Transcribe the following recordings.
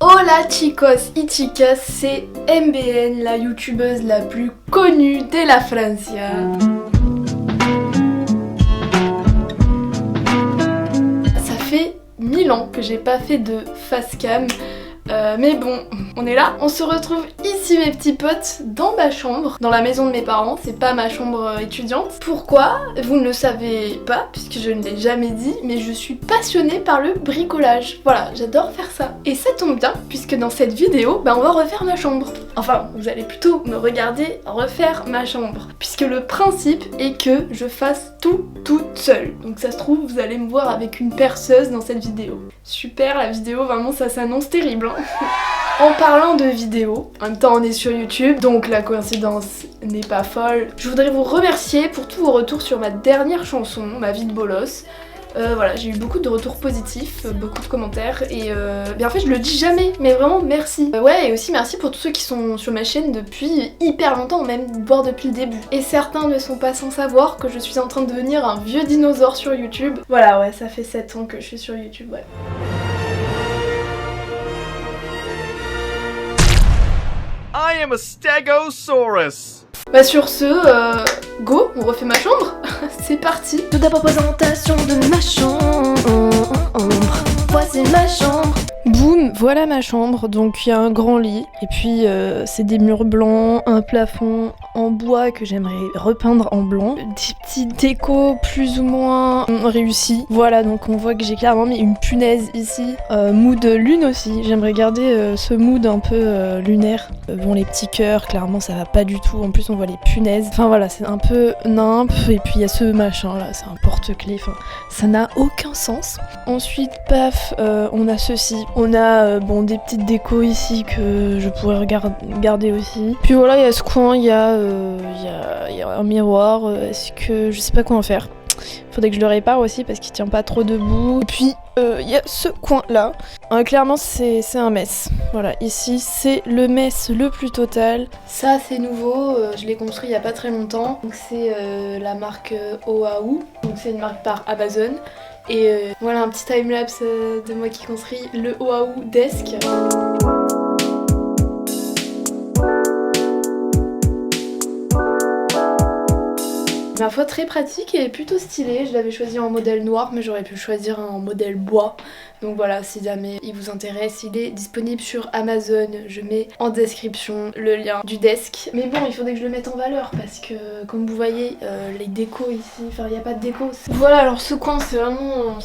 Hola chicos y chicas, c'est MBN, la youtubeuse la plus connue de la Francia. Ça fait 1000 ans que j'ai pas fait de face cam. Mais bon, on est là, on se retrouve ici mes petits potes, dans ma chambre, dans la maison de mes parents, c'est pas ma chambre étudiante. Pourquoi? Vous ne le savez pas, puisque je ne l'ai jamais dit, mais je suis passionnée par le bricolage. Voilà, j'adore faire ça. Et ça tombe bien, puisque dans cette vidéo, on va refaire ma chambre. Enfin, vous allez plutôt me regarder refaire ma chambre, puisque le principe est que je fasse tout toute seule. Donc ça se trouve, vous allez me voir avec une perceuse dans cette vidéo. Super, la vidéo, vraiment ça s'annonce terrible. En parlant de vidéo, en même temps on est sur YouTube, donc la coïncidence n'est pas folle. Je voudrais vous remercier pour tous vos retours sur ma dernière chanson, Ma vie de bolos. Voilà, j'ai eu beaucoup de retours positifs, beaucoup de commentaires et en fait je le dis jamais, mais vraiment merci. Ouais, et aussi merci pour tous ceux qui sont sur ma chaîne depuis hyper longtemps, même voire depuis le début. Et certains ne sont pas sans savoir que je suis en train de devenir un vieux dinosaure sur YouTube. Voilà, ouais, ça fait 7 ans que je suis sur YouTube, ouais. I am a Stegosaurus. Sur ce, go, on refait ma chambre. C'est parti. Tout d'abord présentation de ma chambre. Voici ma chambre. Boum, voilà ma chambre. Donc il y a un grand lit et puis c'est des murs blancs, un plafond en bois que j'aimerais repeindre en blanc, des petites décos plus ou moins réussies. Voilà, donc on voit que j'ai clairement mis une punaise ici. Mood lune aussi, j'aimerais garder ce mood un peu lunaire. Bon, les petits cœurs, clairement ça va pas du tout. En plus on voit les punaises. Enfin voilà, c'est un peu nimp. Et puis il y a ce machin là, c'est un porte-clés. Enfin, ça n'a aucun sens. Ensuite, paf, on a ceci. On a des petites décos ici que je pourrais garder aussi. Puis voilà, il y a ce coin, il y a un miroir. Est-ce que je sais pas quoi en faire. Faudrait que je le répare aussi parce qu'il tient pas trop debout. Et puis il y a ce coin là. Clairement c'est un mess. Voilà, ici c'est le mess le plus total. Ça c'est nouveau, je l'ai construit il y a pas très longtemps. Donc c'est la marque Oahu. Donc c'est une marque par Amazon. Et voilà un petit timelapse de moi qui construit le Oahu Desk. Ma foi très pratique et plutôt stylé, je l'avais choisi en modèle noir mais j'aurais pu choisir en modèle bois. Donc voilà, si jamais il vous intéresse, il est disponible sur Amazon, je mets en description le lien du desk. Mais bon, il faudrait que je le mette en valeur parce que comme vous voyez, les décos ici, enfin il n'y a pas de déco. Voilà, alors ce coin c'est vraiment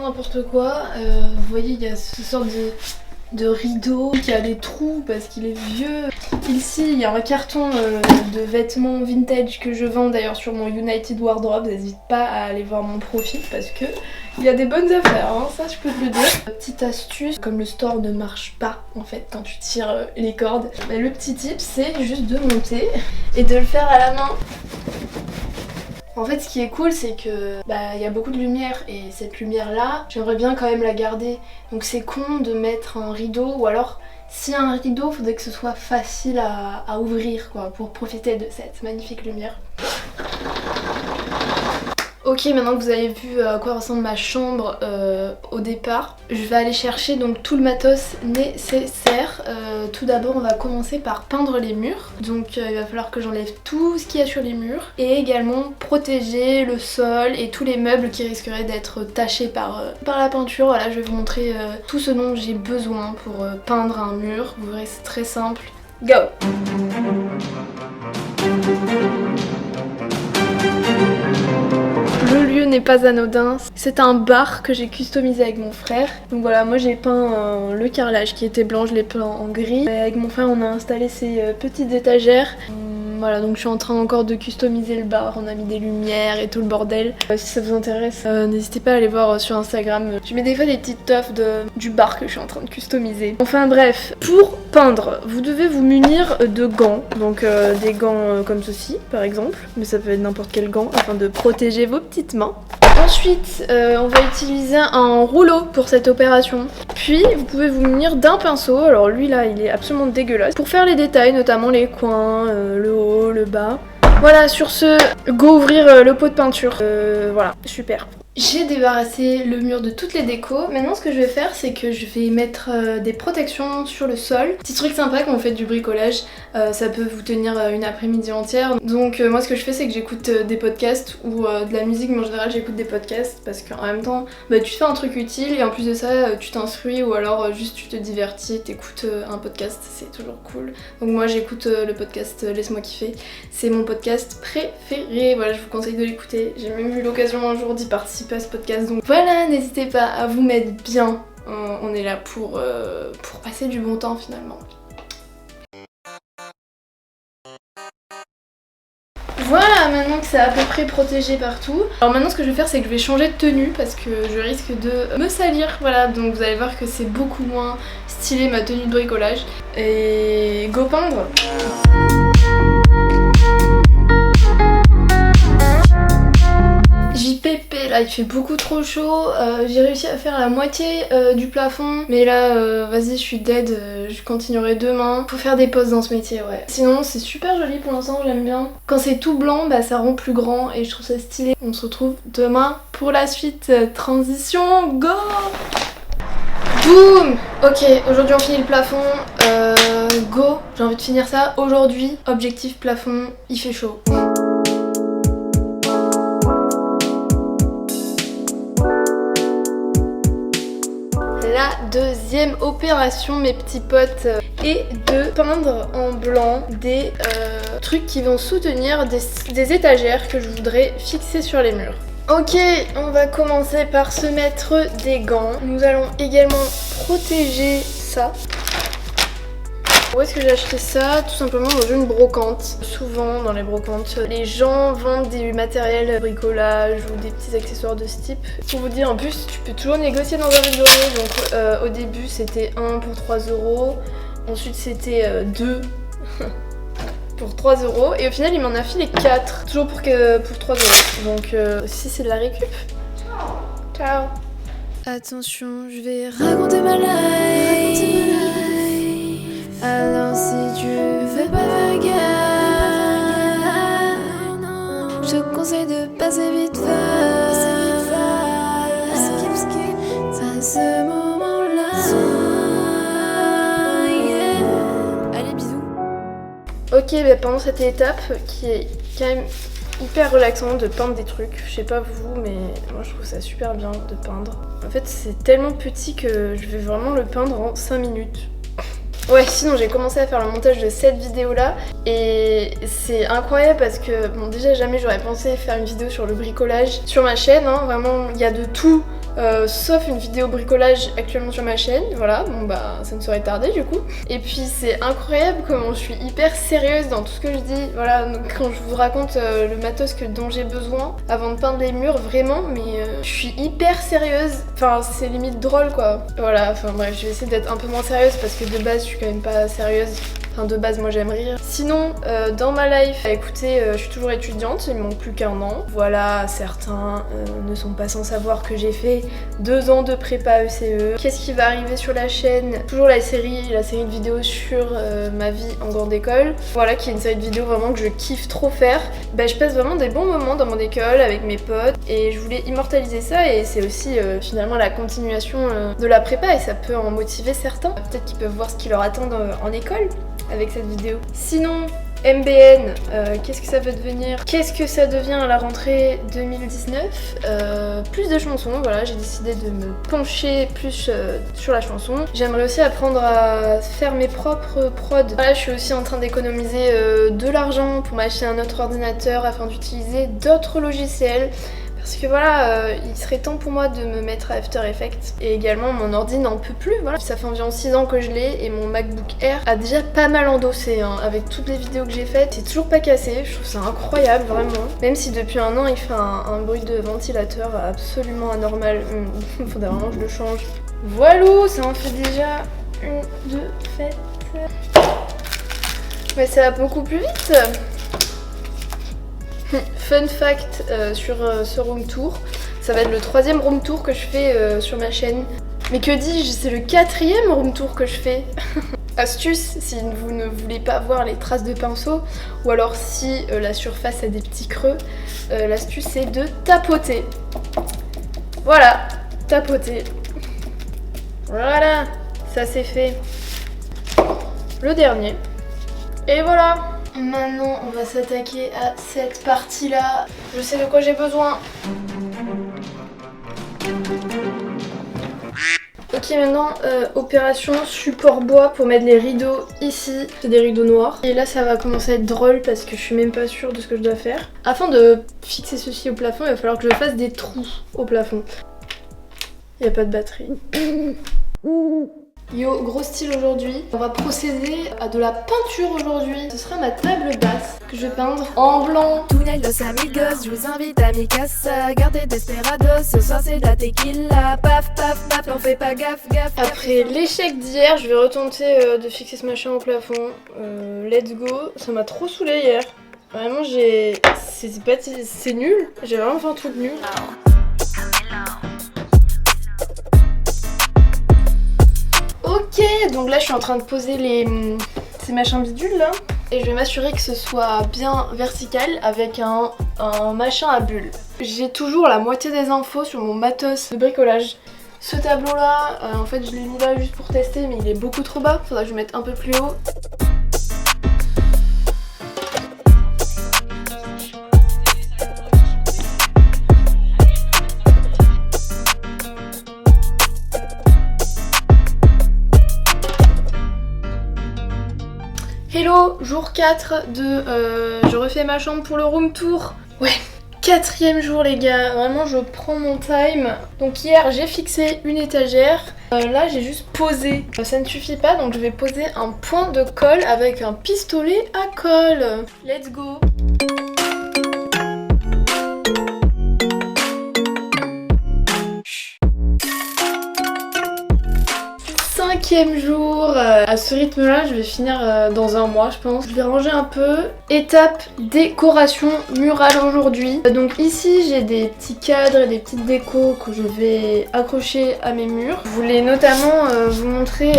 n'importe quoi. Vous voyez, il y a ce sort de rideau qui a des trous parce qu'il est vieux. Ici il y a un carton de vêtements vintage que je vends d'ailleurs sur mon United Wardrobe. N'hésite pas à aller voir mon profil parce que il y a des bonnes affaires, hein, ça je peux te le dire. Petite astuce, comme le store ne marche pas en fait quand tu tires les cordes, mais le petit tip c'est juste de monter et de le faire à la main. En fait, ce qui est cool, c'est que y a beaucoup de lumière et cette lumière-là, j'aimerais bien quand même la garder. Donc c'est con de mettre un rideau ou alors s'il y a un rideau, il faudrait que ce soit facile à ouvrir quoi, pour profiter de cette magnifique lumière. Ok, maintenant que vous avez vu à quoi ressemble ma chambre au départ, je vais aller chercher donc tout le matos nécessaire. Tout d'abord, on va commencer par peindre les murs. Donc il va falloir que j'enlève tout ce qu'il y a sur les murs et également protéger le sol et tous les meubles qui risqueraient d'être tachés par la peinture. Voilà, je vais vous montrer tout ce dont j'ai besoin pour peindre un mur. Vous verrez, c'est très simple. Go! Le lieu n'est pas anodin, c'est un bar que j'ai customisé avec mon frère. Donc voilà, moi j'ai peint le carrelage qui était blanc, je l'ai peint en gris. Et avec mon frère on a installé ces petites étagères. Voilà, donc je suis en train encore de customiser le bar, on a mis des lumières et tout le bordel. Si ça vous intéresse, n'hésitez pas à aller voir sur Instagram. Je mets des fois des petites teufs du bar que je suis en train de customiser. Enfin bref, pour peindre, vous devez vous munir de gants. Donc des gants comme ceci par exemple, mais ça peut être n'importe quel gant afin de protéger vos petites mains. Ensuite, on va utiliser un rouleau pour cette opération. Puis, vous pouvez vous munir d'un pinceau. Alors lui là, il est absolument dégueulasse. Pour faire les détails, notamment les coins, le haut, le bas. Voilà, sur ce, go ouvrir le pot de peinture. Voilà, super. J'ai débarrassé le mur de toutes les décos. Maintenant ce que je vais faire c'est que je vais mettre des protections sur le sol. Petit truc sympa quand vous faites du bricolage, ça peut vous tenir une après-midi entière. Donc moi ce que je fais c'est que j'écoute des podcasts ou de la musique, mais en général j'écoute des podcasts parce qu'en même temps tu fais un truc utile et en plus de ça tu t'instruis ou alors juste tu te divertis, t'écoutes un podcast, c'est toujours cool. Donc moi j'écoute le podcast Laisse-moi kiffer, c'est mon podcast préféré, voilà je vous conseille de l'écouter. J'ai même eu l'occasion un jour d'y participer à ce podcast, donc voilà, n'hésitez pas à vous mettre bien, on est là pour passer du bon temps finalement. Voilà, maintenant que c'est à peu près protégé partout. Alors maintenant ce que je vais faire c'est que je vais changer de tenue parce que je risque de me salir. Voilà, donc vous allez voir que c'est beaucoup moins stylé ma tenue de bricolage. Et go peindre. JPP, là il fait beaucoup trop chaud, j'ai réussi à faire la moitié du plafond, mais là vas-y je suis dead, je continuerai demain. Faut faire des pauses dans ce métier, ouais. Sinon c'est super joli pour l'instant, j'aime bien. Quand c'est tout blanc, ça rend plus grand et je trouve ça stylé. On se retrouve demain pour la suite. Transition, go! Boum! Ok, aujourd'hui on finit le plafond, go, j'ai envie de finir ça. Aujourd'hui, objectif plafond, il fait chaud. La deuxième opération, mes petits potes, est de peindre en blanc des trucs qui vont soutenir des étagères que je voudrais fixer sur les murs. Ok, on va commencer par se mettre des gants. Nous allons également protéger ça. Où est-ce que j'ai acheté ça? Tout simplement dans une brocante. Souvent dans les brocantes, les gens vendent des matériels bricolage ou des petits accessoires de ce type. Pour vous dire, en plus, tu peux toujours négocier dans un vidéo. Donc au début c'était 1 pour 3 €. Ensuite c'était 2 pour 3 €. Et au final il m'en a filé 4. Toujours pour 3 €. Donc si c'est de la récup. Ciao. Attention, je vais raconter ma life. Alors si tu veux pas faire gaffe, je te conseille de passer vite fait. À ce moment-là, allez bisous. Ok, pendant cette étape qui est quand même hyper relaxante de peindre des trucs, je sais pas vous mais moi je trouve ça super bien de peindre. En fait c'est tellement petit que je vais vraiment le peindre en 5 minutes. Ouais, sinon j'ai commencé à faire le montage de cette vidéo là et c'est incroyable parce que bon déjà jamais j'aurais pensé faire une vidéo sur le bricolage sur ma chaîne, hein, vraiment il y a de tout sauf une vidéo bricolage actuellement sur ma chaîne, voilà, bon ça ne saurait tarder du coup. Et puis c'est incroyable comment je suis hyper sérieuse dans tout ce que je dis, voilà, donc quand je vous raconte le matos dont j'ai besoin avant de peindre les murs, vraiment, mais je suis hyper sérieuse, enfin c'est limite drôle quoi. Voilà, enfin bref, je vais essayer d'être un peu moins sérieuse parce que de base je suis quand même pas sérieuse. Enfin de base moi j'aime rire. Sinon dans ma life, écoutez je suis toujours étudiante, il me manque plus qu'1 an. Voilà, certains ne sont pas sans savoir que j'ai fait 2 ans de prépa ECE. Qu'est-ce qui va arriver sur la chaîne? Toujours la série de vidéos sur ma vie en grande école. Voilà, qui est une série de vidéos vraiment que je kiffe trop faire. Je passe vraiment des bons moments dans mon école avec mes potes et je voulais immortaliser ça et c'est aussi finalement la continuation de la prépa et ça peut en motiver certains. Peut-être qu'ils peuvent voir ce qui leur attend en école avec cette vidéo. Sinon, MBN, qu'est-ce que ça va devenir? Qu'est-ce que ça devient à la rentrée 2019? Plus de chansons, voilà, j'ai décidé de me pencher plus sur la chanson. J'aimerais aussi apprendre à faire mes propres prods. Voilà, je suis aussi en train d'économiser de l'argent pour m'acheter un autre ordinateur afin d'utiliser d'autres logiciels. Parce que voilà, il serait temps pour moi de me mettre à After Effects. Et également, mon ordi n'en peut plus, voilà. Ça fait environ 6 ans que je l'ai et mon MacBook Air a déjà pas mal endossé, hein. Avec toutes les vidéos que j'ai faites, c'est toujours pas cassé. Je trouve ça incroyable, vraiment. Même si depuis 1 an, il fait un bruit de ventilateur absolument anormal. Faudrait vraiment que je le change. Voilà, ça en fait déjà 1, 2 faites. Mais ça va beaucoup plus vite. Fun fact sur ce room tour, ça va être le 3e room tour que je fais sur ma chaîne. Mais que dis-je, c'est le 4e room tour que je fais. Astuce, si vous ne voulez pas voir les traces de pinceau, ou alors si la surface a des petits creux, l'astuce c'est de tapoter. Voilà, tapoter. Voilà, ça c'est fait. Le dernier. Et voilà. Maintenant, on va s'attaquer à cette partie-là. Je sais de quoi j'ai besoin. Ok, maintenant, opération support bois pour mettre les rideaux ici. C'est des rideaux noirs. Et là, ça va commencer à être drôle parce que je suis même pas sûre de ce que je dois faire. Afin de fixer ceci au plafond, il va falloir que je fasse des trous au plafond. Il n'y a pas de batterie. Yo, gros style aujourd'hui. On va procéder à de la peinture aujourd'hui. Ce sera ma table basse que je vais peindre en blanc. Túnel Los Amigos, je vous invite à mi casa. Gardez Desperados, ce soir c'est de la tequila. Paf, paf, paf, on fait pas gaffe, gaffe. Après l'échec d'hier, je vais retenter de fixer ce machin au plafond. Let's go. Ça m'a trop saoulé hier. Vraiment, c'est nul. J'ai vraiment fait un truc nul. Ok, donc là je suis en train de poser ces machins bidules là. Et je vais m'assurer que ce soit bien vertical avec un machin à bulles. J'ai toujours la moitié des infos sur mon matos de bricolage. Ce tableau là, en fait je l'ai mis là juste pour tester mais il est beaucoup trop bas. Faudra que je le mette un peu plus haut. Hello, jour 4 de je refais ma chambre pour le room tour. Ouais, 4e jour les gars, vraiment je prends mon time. Donc hier j'ai fixé une étagère, là j'ai juste posé. Ça ne suffit pas donc je vais poser un point de colle avec un pistolet à colle. Let's go. 5e jour, à ce rythme là je vais finir dans un mois je pense. Je vais ranger un peu. Étape décoration murale aujourd'hui. Donc ici j'ai des petits cadres et des petites décos que je vais accrocher à mes murs. Je voulais notamment vous montrer...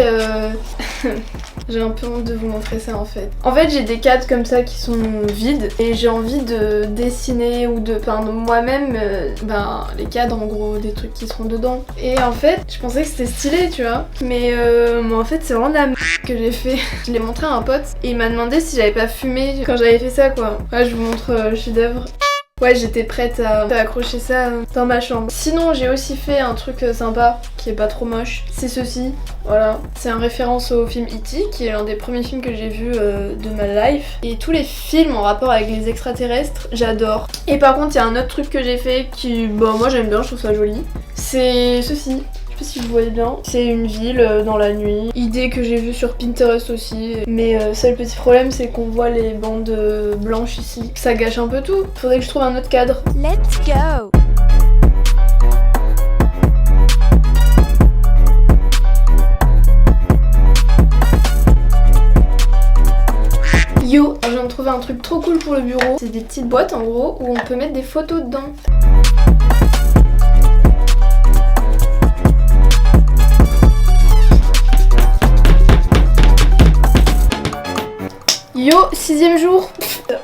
J'ai un peu honte de vous montrer ça en fait. En fait j'ai des cadres comme ça qui sont vides et j'ai envie de dessiner ou de peindre moi-même les cadres en gros, des trucs qui seront dedans. Et en fait je pensais que c'était stylé tu vois. Mais en fait c'est vraiment de la merde que j'ai fait. Je l'ai montré à un pote et il m'a demandé si j'avais pas fumé quand j'avais fait ça quoi. Ouais, je vous montre le chef-d'œuvre. Ouais, j'étais prête à accrocher ça dans ma chambre. Sinon, j'ai aussi fait un truc sympa qui est pas trop moche. C'est ceci, voilà. C'est en référence au film E.T. qui est l'un des premiers films que j'ai vu de ma life. Et tous les films en rapport avec les extraterrestres, j'adore. Et par contre, il y a un autre truc que j'ai fait qui, moi j'aime bien, je trouve ça joli. C'est ceci. Je sais pas si vous voyez bien. C'est une ville dans la nuit. Idée que j'ai vue sur Pinterest aussi. Mais seul petit problème, c'est qu'on voit les bandes blanches ici. Ça gâche un peu tout. Faudrait que je trouve un autre cadre. Let's go. Yo, je viens de trouver un truc trop cool pour le bureau. C'est des petites boîtes en gros où on peut mettre des photos dedans. Yo, 6e jour,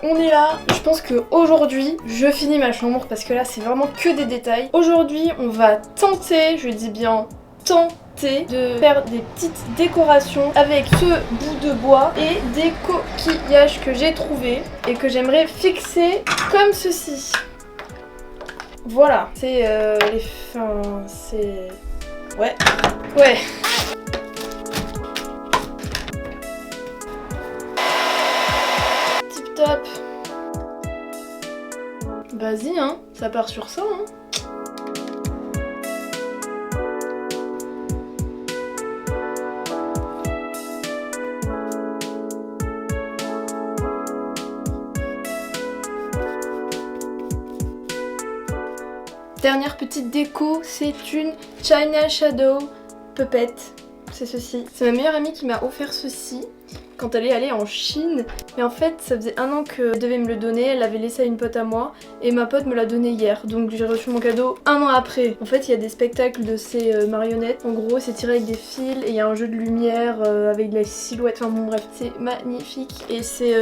on est là. Je pense qu'aujourd'hui, je finis ma chambre parce que là, c'est vraiment que des détails. Aujourd'hui, on va tenter, je dis bien tenter, de faire des petites décorations avec ce bout de bois et des coquillages que j'ai trouvés et que j'aimerais fixer comme ceci. Voilà, c'est les fins, c'est... Ouais. Top. Vas-y hein, ça part sur ça hein. Dernière petite déco, c'est une China Shadow Puppet. C'est ceci. C'est ma meilleure amie qui m'a offert ceci quand elle est allée en Chine. Mais en fait, ça faisait 1 an qu'elle devait me le donner, elle l'avait laissé à une pote à moi et ma pote me l'a donné hier. Donc j'ai reçu mon cadeau 1 an après. En fait, il y a des spectacles de ces marionnettes. En gros, c'est tiré avec des fils et il y a un jeu de lumière avec de la silhouette. Enfin bon, bref, c'est magnifique et c'est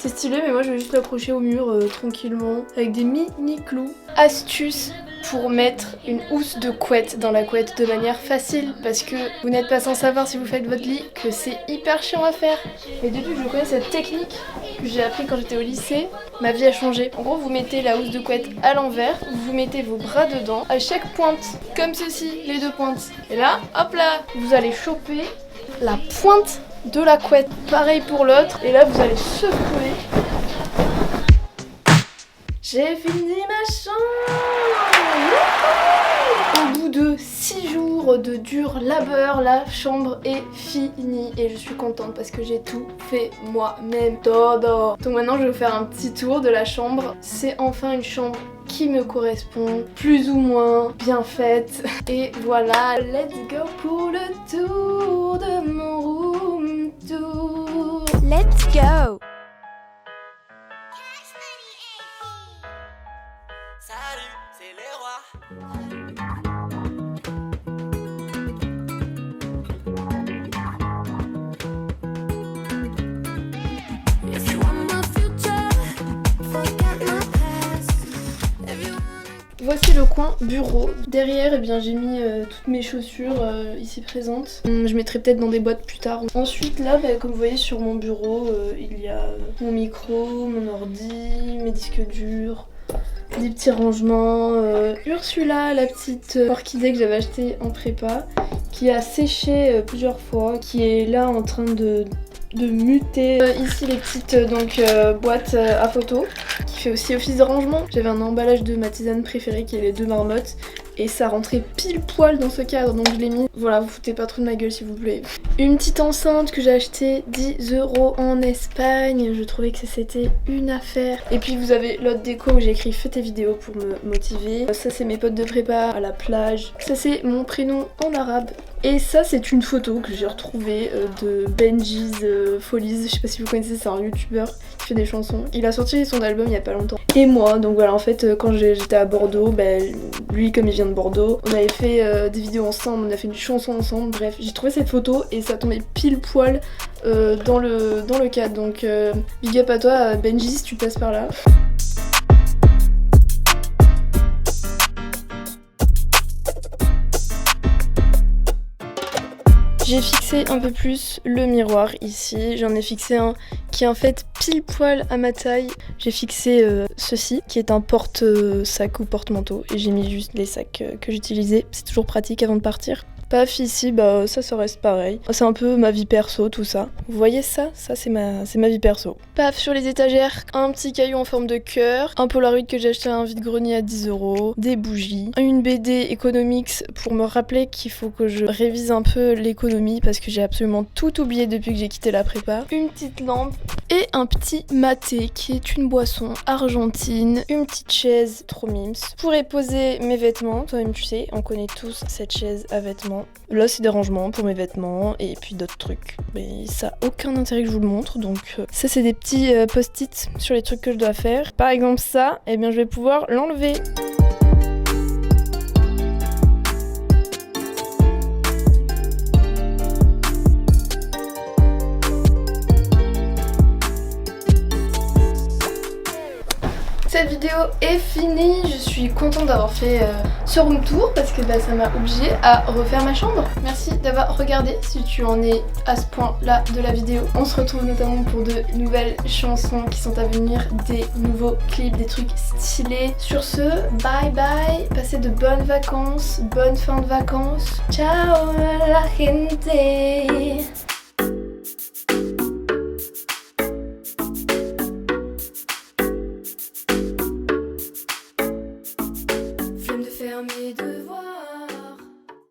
stylé. Mais moi, je vais juste l'accrocher au mur tranquillement avec des mini clous. Astuce pour mettre une housse de couette dans la couette de manière facile, parce que vous n'êtes pas sans savoir si vous faites votre lit que c'est hyper chiant à faire. Mais depuis que je connais cette technique que j'ai appris quand j'étais au lycée, ma vie a changé. En gros, vous mettez la housse de couette à l'envers, vous mettez vos bras dedans, à chaque pointe, comme ceci, les deux pointes. Et là, hop là, vous allez choper la pointe de la couette. Pareil pour l'autre, et là vous allez secouer. J'ai fini ma chambre. Au bout de 6 jours de dur labeur, la chambre est finie et je suis contente parce que j'ai tout fait moi-même. Todo. Donc maintenant je vais vous faire un petit tour de la chambre. C'est enfin une chambre qui me correspond, plus ou moins bien faite. Et voilà, let's go pour le tour de mon room tour. Let's go. Salut, c'est les rois. If you want my future, forget my past. If you want... Voici le coin bureau. Derrière, eh bien, j'ai mis toutes mes chaussures ici présentes. Je mettrai peut-être dans des boîtes plus tard. Ensuite, là, comme vous voyez sur mon bureau, il y a mon micro, mon ordi, mes disques durs, des petits rangements. Ursula, la petite orchidée que j'avais achetée en prépa, qui a séché plusieurs fois, qui est là en train de muter. Ici les petites boîtes à photos qui fait aussi office de rangement. J'avais un emballage de ma tisane préférée qui est les 2 marmottes et ça rentrait pile poil dans ce cadre donc je l'ai mis. Voilà, vous foutez pas trop de ma gueule s'il vous plaît. Une petite enceinte que j'ai achetée 10 € en Espagne, je trouvais que c'était une affaire. Et puis vous avez l'autre déco où j'ai écrit fais tes vidéos pour me motiver. Ça c'est mes potes de prépa à la plage. Ça c'est mon prénom en arabe. Et ça c'est une photo que j'ai retrouvée de Benji's Folies, je sais pas si vous connaissez, c'est un youtubeur qui fait des chansons. Il a sorti son album il y a pas longtemps. Et moi, donc voilà, en fait quand j'étais à Bordeaux, lui comme il vient de Bordeaux, on avait fait des vidéos ensemble, on a fait une chanson ensemble, bref, j'ai trouvé cette photo et ça tombait pile poil dans le cadre. Donc big up à toi Benji si tu passes par là. J'ai fixé un peu plus le miroir ici, j'en ai fixé un qui est en fait pile poil à ma taille. J'ai fixé ceci qui est un porte-sac ou porte-manteau et j'ai mis juste les sacs que j'utilisais, c'est toujours pratique avant de partir. Paf ici, ça reste pareil. C'est un peu ma vie perso tout ça. Vous voyez ça c'est ma vie perso. Paf sur les étagères, un petit caillou en forme de cœur, un Polaroid que j'ai acheté à un vide-grenier à 10 €, des bougies, une BD Economics pour me rappeler qu'il faut que je révise un peu l'économie parce que j'ai absolument tout oublié depuis que j'ai quitté la prépa, une petite lampe et un petit maté qui est une boisson argentine, une petite chaise trop mimes. Je pourrais poser mes vêtements, toi-même tu sais, on connaît tous cette chaise à vêtements. Là c'est des rangements pour mes vêtements et puis d'autres trucs. Mais ça a aucun intérêt que je vous le montre donc ça c'est des petits post-it sur les trucs que je dois faire. Par exemple ça, eh bien je vais pouvoir l'enlever. Cette vidéo est finie, je suis contente d'avoir fait ce room tour parce que ça m'a obligée à refaire ma chambre. Merci d'avoir regardé si tu en es à ce point là de la vidéo. On se retrouve notamment pour de nouvelles chansons qui sont à venir, des nouveaux clips, des trucs stylés. Sur ce, bye bye, passez de bonnes vacances, bonne fin de vacances. Ciao la gente. Flemme de faire mes devoirs.